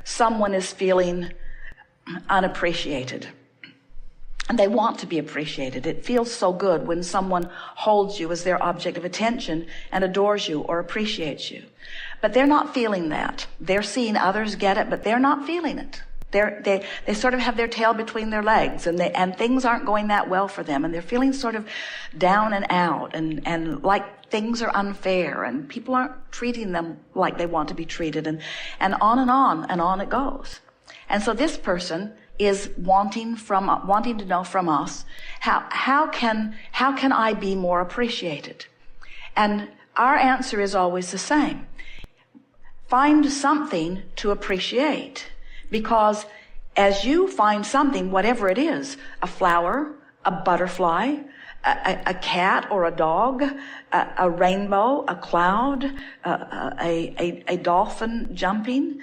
someone is feeling unappreciated and they want to be appreciated. It feels so good when someone holds you as their object of attention and adores you or appreciates you. But they're not feeling that. They're seeing others get it, but they're not feeling it. They sort of have their tail between their legs, and things aren't going that well for them, and they're feeling sort of down and out, and like things are unfair, and people aren't treating them like they want to be treated, and on it goes. And so this person is wanting to know from us, how can I be more appreciated? And our answer is always the same. Find something to appreciate. Because as you find something, whatever it is, a flower, a butterfly, a cat or a dog, a rainbow, a cloud, a dolphin jumping,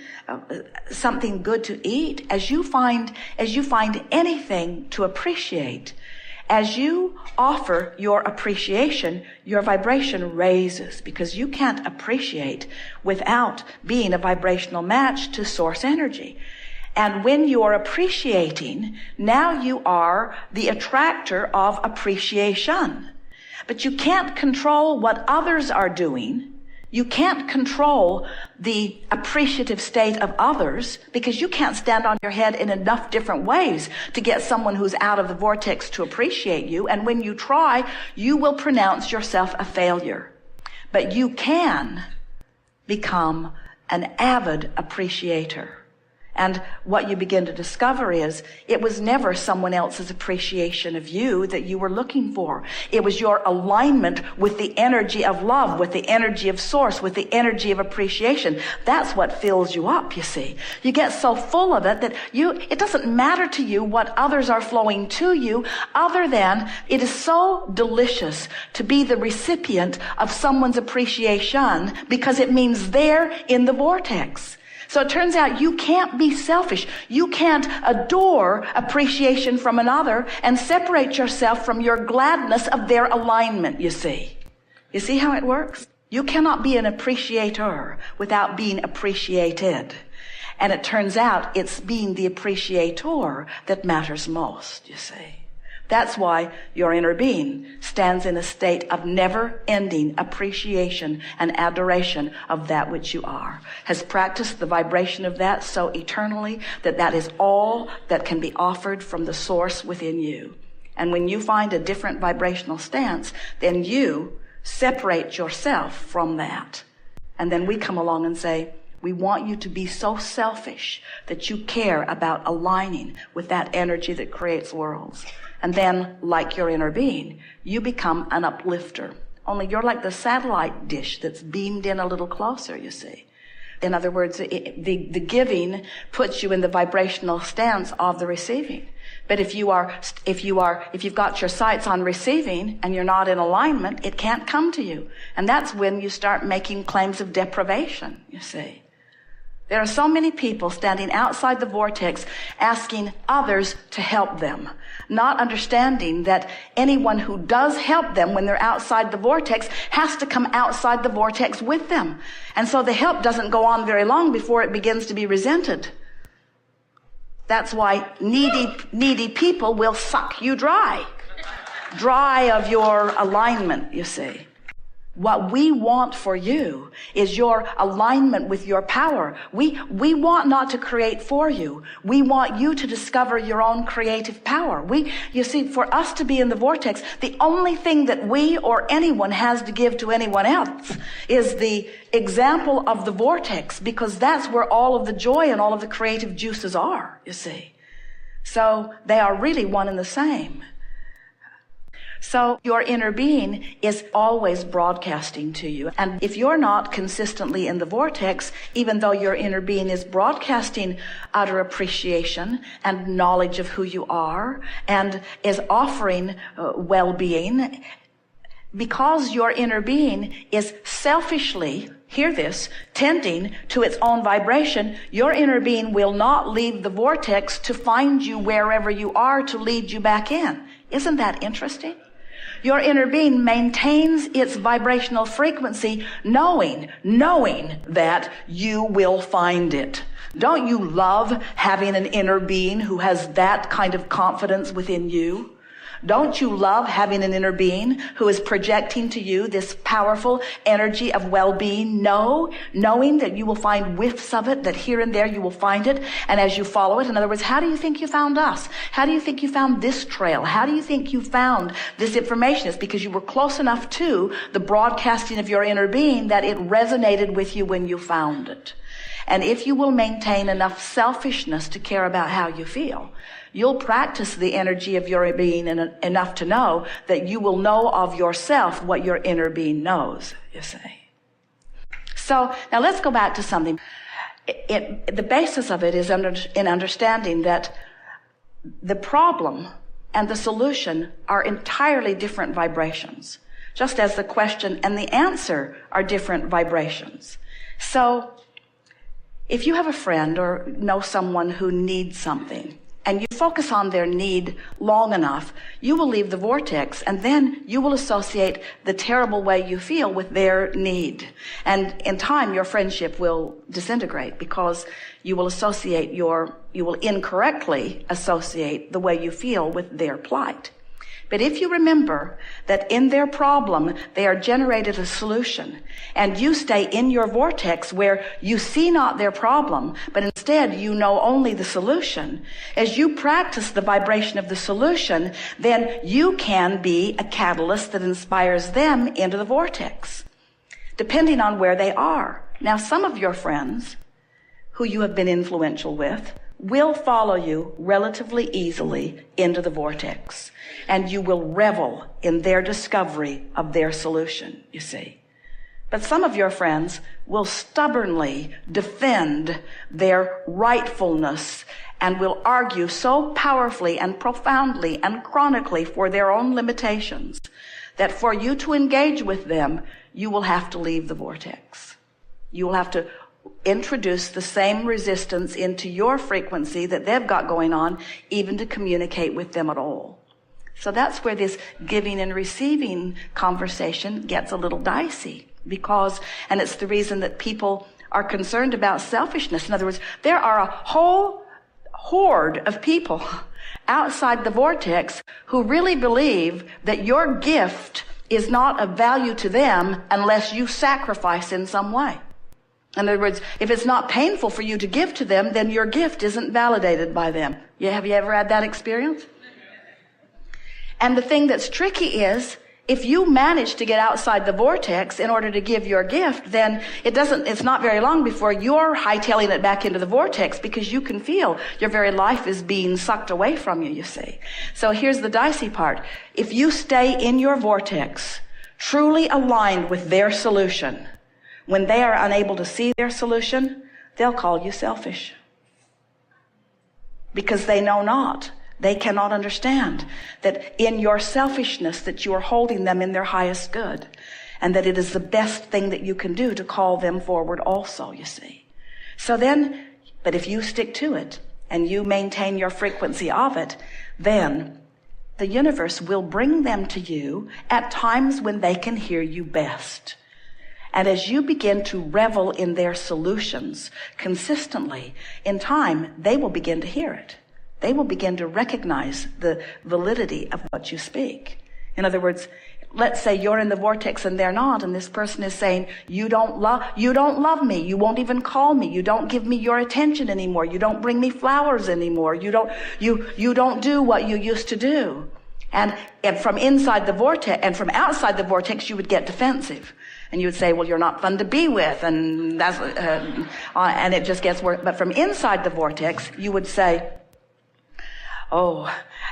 something good to eat, as you find anything to appreciate, as you offer your appreciation, your vibration raises, because you can't appreciate without being a vibrational match to source energy. And when you are appreciating, now you are the attractor of appreciation. But you can't control what others are doing. You can't control the appreciative state of others, because you can't stand on your head in enough different ways to get someone who's out of the vortex to appreciate you. And when you try, you will pronounce yourself a failure. But you can become an avid appreciator. And what you begin to discover is it was never someone else's appreciation of you that you were looking for. It was your alignment with the energy of love, with the energy of source, with the energy of appreciation. That's what fills you up, you see. You get so full of it that it doesn't matter to you what others are flowing to you, other than it is so delicious to be the recipient of someone's appreciation, because it means they're in the vortex. So it turns out you can't be selfish. You can't adore appreciation from another and separate yourself from your gladness of their alignment, you see. You see how it works? You cannot be an appreciator without being appreciated. And it turns out it's being the appreciator that matters most, you see. That's why your inner being stands in a state of never-ending appreciation and adoration of that which you are, has practiced the vibration of that so eternally that is all that can be offered from the source within you. And when you find a different vibrational stance, then you separate yourself from that. And then we come along and say, we want you to be so selfish that you care about aligning with that energy that creates worlds. And then, like your inner being, you become an uplifter. Only you're like the satellite dish that's beamed in a little closer, you see. In other words, the giving puts you in the vibrational stance of the receiving. But if you've got your sights on receiving and you're not in alignment, it can't come to you. And that's when you start making claims of deprivation, you see. There are so many people standing outside the vortex asking others to help them, not understanding that anyone who does help them when they're outside the vortex has to come outside the vortex with them. And so the help doesn't go on very long before it begins to be resented. That's why needy people will suck you dry of your alignment, you see. What we want for you is your alignment with your power. We want not to create for you. We want you to discover your own creative power. You see, for us to be in the vortex, the only thing that we or anyone has to give to anyone else is the example of the vortex, because that's where all of the joy and all of the creative juices are, you see. So they are really one and the same. So your inner being is always broadcasting to you. And if you're not consistently in the vortex, even though your inner being is broadcasting utter appreciation and knowledge of who you are and is offering well-being, because your inner being is selfishly, hear this, tending to its own vibration, your inner being will not leave the vortex to find you wherever you are to lead you back in. Isn't that interesting? Your inner being maintains its vibrational frequency knowing that you will find it, Don't you love having an inner being who has that kind of confidence within you? Don't you love having an inner being who is projecting to you this powerful energy of well-being? Knowing that you will find whiffs of it, that here and there you will find it, and as you follow it, in other words, how do you think you found us? How do you think you found this trail? How do you think you found this information? It's because you were close enough to the broadcasting of your inner being that it resonated with you when you found it. And if you will maintain enough selfishness to care about how you feel, you'll practice the energy of your being enough to know that you will know of yourself what your inner being knows, you see. So now let's go back to something. The basis of it is in understanding that the problem and the solution are entirely different vibrations, just as the question and the answer are different vibrations. So if you have a friend or know someone who needs something, and you focus on their need long enough, you will leave the vortex, and then you will associate the terrible way you feel with their need. And in time, your friendship will disintegrate because you will incorrectly associate the way you feel with their plight. But if you remember that in their problem, they are generated a solution, and you stay in your vortex where you see not their problem, but instead you know only the solution, as you practice the vibration of the solution, then you can be a catalyst that inspires them into the vortex, depending on where they are. Now, some of your friends who you have been influential with will follow you relatively easily into the vortex, and you will revel in their discovery of their solution, you see. But some of your friends will stubbornly defend their rightfulness and will argue so powerfully and profoundly and chronically for their own limitations that for you to engage with them, you will have to leave the vortex. You will have to introduce the same resistance into your frequency that they've got going on, even to communicate with them at all. So that's where this giving and receiving conversation gets a little dicey, and it's the reason that people are concerned about selfishness. In other words, there are a whole horde of people outside the vortex who really believe that your gift is not of value to them unless you sacrifice in some way. In other words, if it's not painful for you to give to them, then your gift isn't validated by them. Have you ever had that experience? And the thing that's tricky is, if you manage to get outside the vortex in order to give your gift, then it's not very long before you're hightailing it back into the vortex, because you can feel your very life is being sucked away from you, you see. So here's the dicey part. If you stay in your vortex, truly aligned with their solution, when they are unable to see their solution, they'll call you selfish. Because they know not. They cannot understand that in your selfishness that you are holding them in their highest good, and that it is the best thing that you can do to call them forward also, you see. So then, but if you stick to it and you maintain your frequency of it, then the universe will bring them to you at times when they can hear you best. And as you begin to revel in their solutions consistently, in time, they will begin to hear it. They will begin to recognize the validity of what you speak. In other words, let's say you're in the vortex and they're not, and this person is saying, you don't love me. You won't even call me. You don't give me your attention anymore. You don't bring me flowers anymore. You don't do what you used to do. And from inside the vortex and from outside the vortex, you would get defensive. And you would say, well, you're not fun to be with, and that's, and it just gets worse. But from inside the vortex, you would say, oh,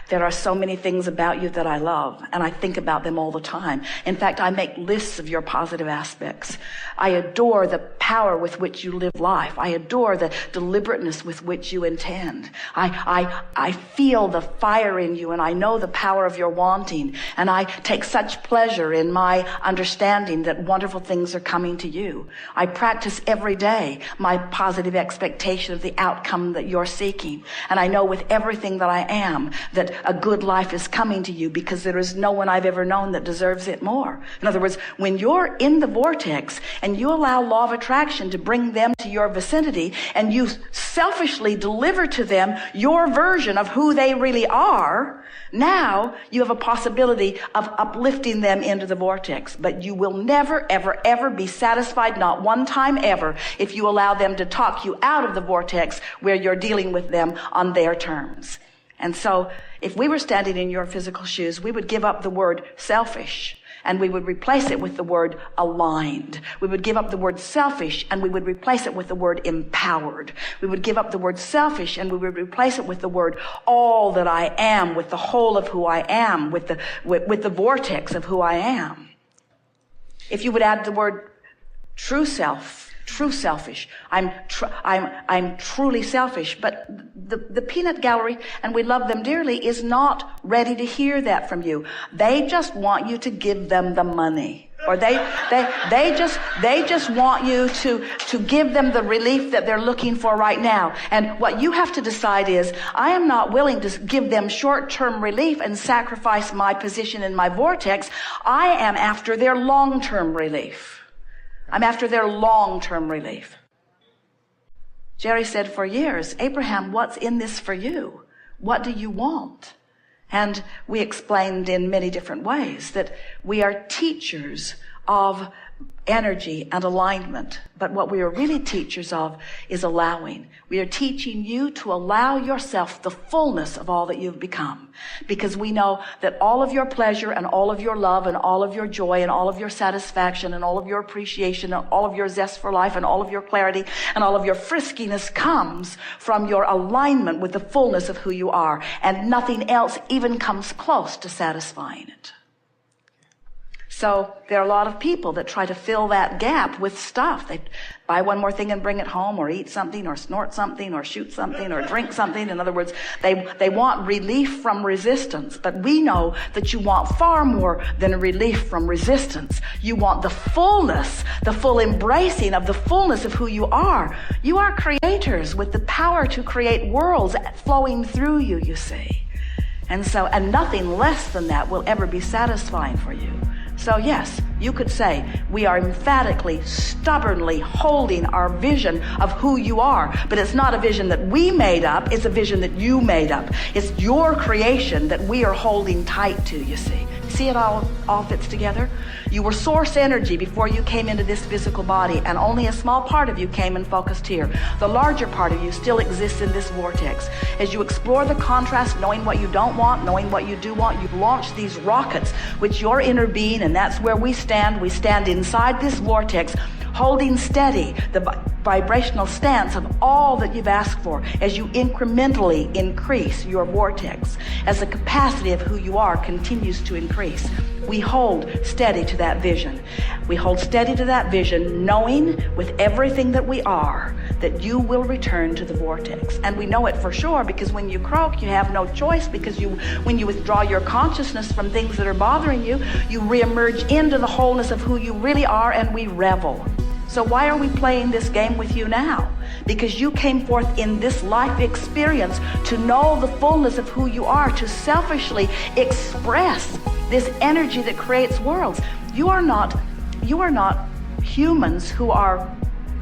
there are so many things about you that I love, and I think about them all the time. In fact, I make lists of your positive aspects. I adore the power with which you live life. I adore the deliberateness with which you intend. I feel the fire in you, and I know the power of your wanting, and I take such pleasure in my understanding that wonderful things are coming to you. I practice every day my positive expectation of the outcome that you're seeking, and I know with everything that I am, that a good life is coming to you because there is no one I've ever known that deserves it more. In other words, when you're in the vortex and you allow law of attraction to bring them to your vicinity and you selfishly deliver to them your version of who they really are, now you have a possibility of uplifting them into the vortex. But you will never, ever, ever be satisfied, not one time ever, if you allow them to talk you out of the vortex where you're dealing with them on their terms. And so if we were standing in your physical shoes, we would give up the word selfish and we would replace it with the word aligned. We would give up the word selfish and we would replace it with the word empowered. We would give up the word selfish and we would replace it with the word all that I am, with the whole of who I am, with the vortex of who I am. If you would add the word true selfish. I'm truly selfish. But the peanut gallery, and we love them dearly, is not ready to hear that from you. They just want you to give them the money. Or they just want you to give them the relief that they're looking for right now. And what you have to decide is, I am not willing to give them short-term relief and sacrifice my position in my vortex. I am after their long-term relief. I'm after their long-term relief. Jerry said for years, Abraham, what's in this for you? What do you want? And we explained in many different ways that we are teachers of energy and alignment. But what we are really teachers of is allowing. We are teaching you to allow yourself the fullness of all that you've become. Because we know that all of your pleasure and all of your love and all of your joy and all of your satisfaction and all of your appreciation and all of your zest for life and all of your clarity and all of your friskiness comes from your alignment with the fullness of who you are. And nothing else even comes close to satisfying it. So there are a lot of people that try to fill that gap with stuff. They buy one more thing and bring it home, or eat something, or snort something, or shoot something, or drink something. In other words, they want relief from resistance. But we know that you want far more than a relief from resistance. You want the fullness, the full embracing of the fullness of who you are. You are creators with the power to create worlds flowing through you, you see. And nothing less than that will ever be satisfying for you. So yes, you could say we are emphatically, stubbornly holding our vision of who you are. But it's not a vision that we made up. It's a vision that you made up. It's your creation that we are holding tight to, you see. See it all fits together? You were source energy before you came into this physical body, and only a small part of you came and focused here. The larger part of you still exists in this vortex. As you explore the contrast, knowing what you don't want, knowing what you do want, you launch these rockets, which your inner being, and that's where we stand. We stand inside this vortex, holding steady the vibrational stance of all that you've asked for as you incrementally increase your vortex. As the capacity of who you are continues to increase, we hold steady to that vision. We hold steady to that vision, knowing with everything that we are that you will return to the vortex. And we know it for sure because when you croak, you have no choice, because when you withdraw your consciousness from things that are bothering you, you reemerge into the wholeness of who you really are, and we revel. So why are we playing this game with you now? Because you came forth in this life experience to know the fullness of who you are, to selfishly express this energy that creates worlds. You are not humans who are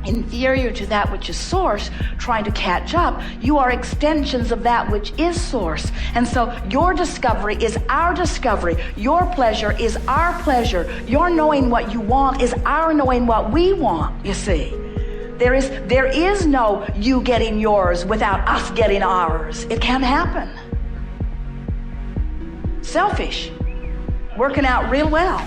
inferior to that which is source trying to catch up. You are extensions of that which is source. And so your discovery is our discovery. Your pleasure is our pleasure. Your knowing what you want is our knowing what we want, you see. There is no you getting yours without us getting ours. It can't happen. Selfish. Working out real well.